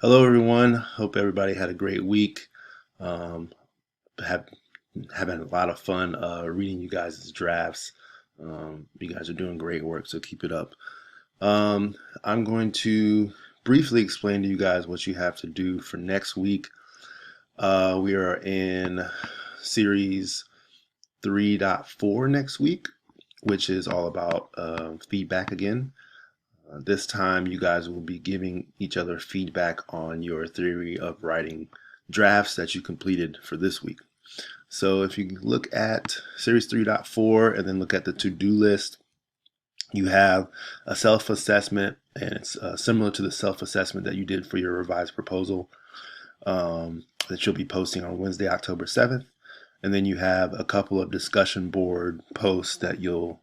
Hello, everyone. Hope everybody had a great week. Um, have having a lot of fun reading you guys' drafts. You guys are doing great work, so keep it up. I'm going to briefly explain to you guys what you have to do for next week. We are in series 3.4 next week, which is all about feedback again. This time, you guys will be giving each other feedback on your theory of writing drafts that you completed for this week. So if you look at Series 3.4 and then look at the to-do list, you have a self-assessment, and it's similar to the self-assessment that you did for your revised proposal that you'll be posting on Wednesday, October 7th. And then you have a couple of discussion board posts that you'll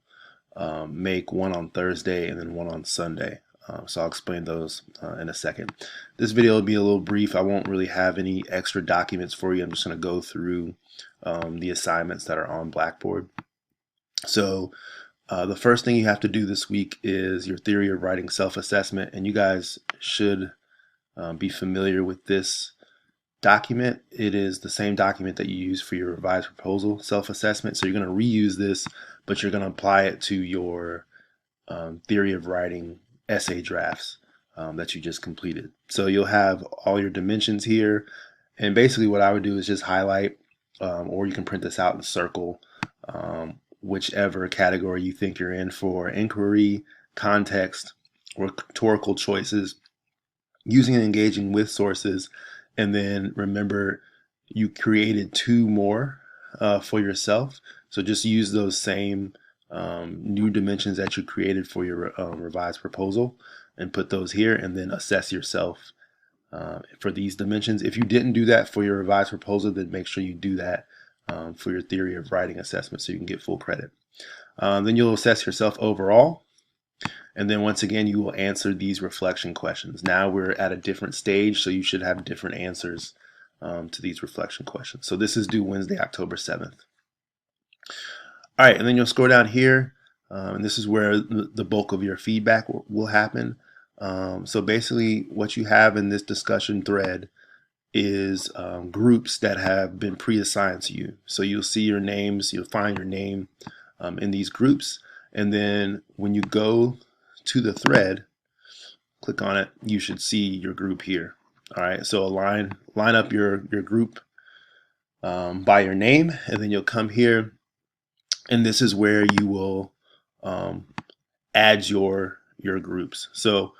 make, one on Thursday and then one on Sunday. So I'll explain those in a second. This video will be a little brief. I won't really have any extra documents for you. I'm just going to go through the assignments that are on Blackboard. So the first thing you have to do this week is your theory of writing self-assessment, and you guys should be familiar with this document. It is the same document that you use for your revised proposal self-assessment. So you're going to reuse this, but you're going to apply it to your theory of writing essay drafts that you just completed. So you'll have all your dimensions here, and basically what I would do is just highlight, or you can print this out and circle whichever category you think you're in for inquiry, context, or rhetorical choices, using and engaging with sources. And then remember, you created two more for yourself. So just use those same new dimensions that you created for your revised proposal and put those here, and then assess yourself for these dimensions. If you didn't do that for your revised proposal, then make sure you do that for your theory of writing assessment so you can get full credit. Then you'll assess yourself overall. And then once again, you will answer these reflection questions. Now we're at a different stage, so you should have different answers to these reflection questions. So this is due Wednesday, October 7th. All right, and then you'll scroll down here, and this is where the bulk of your feedback will happen. So basically what you have in this discussion thread is groups that have been pre-assigned to you. So you'll see your names, you'll find your name in these groups, and then when you go to the thread, click on it, you should see your group here. All right, so line up your group by your name, and then you'll come here, and this is where you will add your groups. So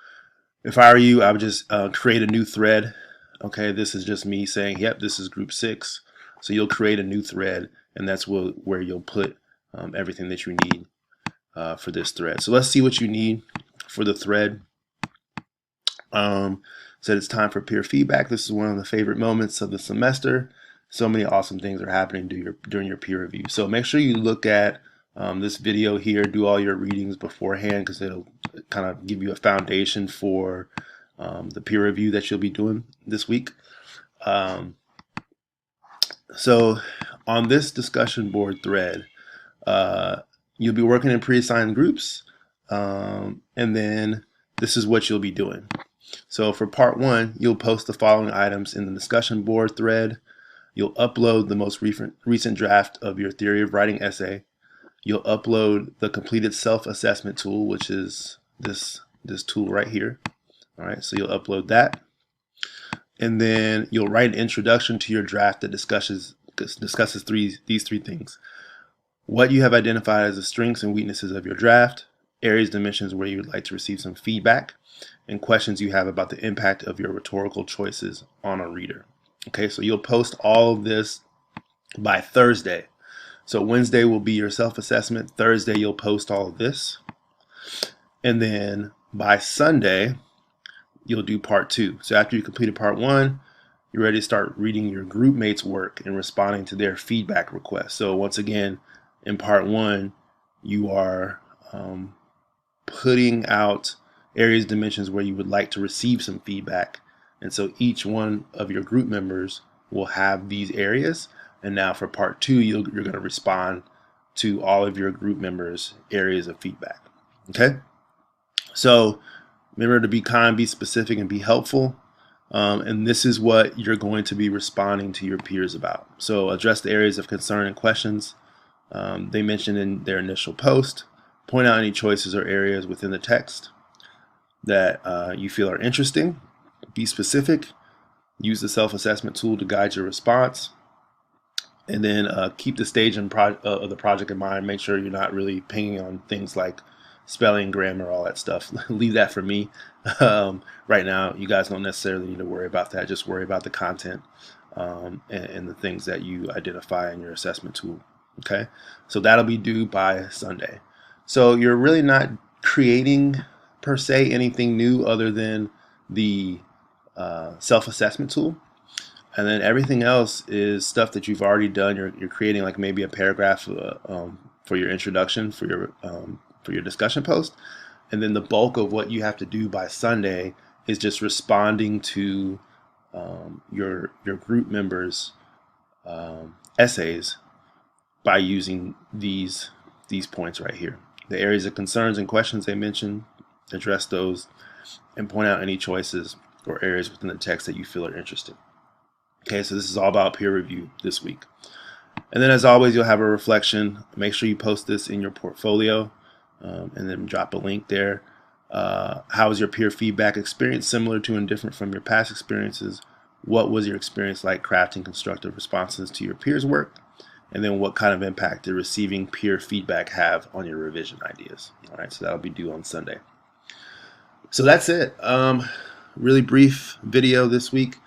if I were you, I would just create a new thread. Okay, this is just me saying, yep, this is group 6. So you'll create a new thread, and that's where you'll put everything that you need for this thread. So let's see what you need for the thread. Said it's time for peer feedback. This is one of the favorite moments of the semester. So many awesome things are happening during your peer review. So make sure you look at this video here, do all your readings beforehand, because it'll kind of give you a foundation for the peer review that you'll be doing this week. So on this discussion board thread, you'll be working in pre-assigned groups, and then this is what you'll be doing. So for part 1, you'll post the following items in the discussion board thread. You'll upload the most recent draft of your theory of writing essay. You'll upload the completed self-assessment tool, which is this tool right here. All right, so you'll upload that. And then you'll write an introduction to your draft that discusses these three things: what you have identified as the strengths and weaknesses of your draft, areas, dimensions where you would like to receive some feedback, and questions you have about the impact of your rhetorical choices on a reader. Okay, so you'll post all of this by Thursday. So Wednesday will be your self-assessment. Thursday, you'll post all of this. And then by Sunday, you'll do part 2. So after you completed part 1, you're ready to start reading your group mates' work and responding to their feedback requests. So once again, in part 1, you are putting out areas, dimensions where you would like to receive some feedback. And so each one of your group members will have these areas. And now for part 2, you're going to respond to all of your group members' areas of feedback. Okay? So remember to be kind, be specific, and be helpful. And this is what you're going to be responding to your peers about. So address the areas of concern and questions they mentioned in their initial post. Point out any choices or areas within the text that you feel are interesting. Be specific. Use the self-assessment tool to guide your response. And then keep the stage of the project in mind. Make sure you're not really pinging on things like spelling, grammar, all that stuff. Leave that for me. Right now, you guys don't necessarily need to worry about that. Just worry about the content and the things that you identify in your assessment tool. Okay, so that'll be due by Sunday. So you're really not creating per se anything new other than the self-assessment tool. And then everything else is stuff that you've already done. You're creating like maybe a paragraph for your introduction for your discussion post, and then the bulk of what you have to do by Sunday is just responding to your group members' essays by using these points right here. The areas of concerns and questions they mentioned, address those, and point out any choices or areas within the text that you feel are interesting. Okay, so this is all about peer review this week. And then as always, you'll have a reflection. Make sure you post this in your portfolio and then drop a link there. How was your peer feedback experience similar to and different from your past experiences? What was your experience like crafting constructive responses to your peers' work? And then what kind of impact did receiving peer feedback have on your revision ideas? All right, so that'll be due on Sunday. So that's it. Really brief video this week.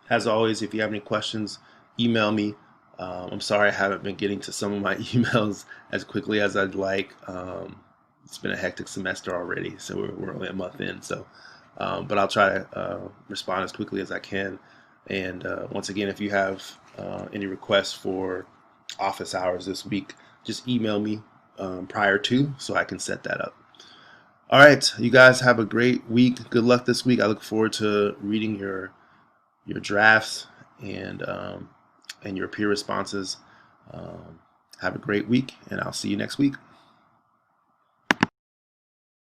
As always, if you have any questions, email me. I'm sorry I haven't been getting to some of my emails as quickly as I'd like. It's been a hectic semester already, so we're only a month in. So, but I'll try to respond as quickly as I can. And once again, if you have any requests for office hours this week, just email me prior to so I can set that up. All right, you guys have a great week. Good luck this week. I look forward to reading your drafts and your peer responses. Have a great week, and I'll see you next week.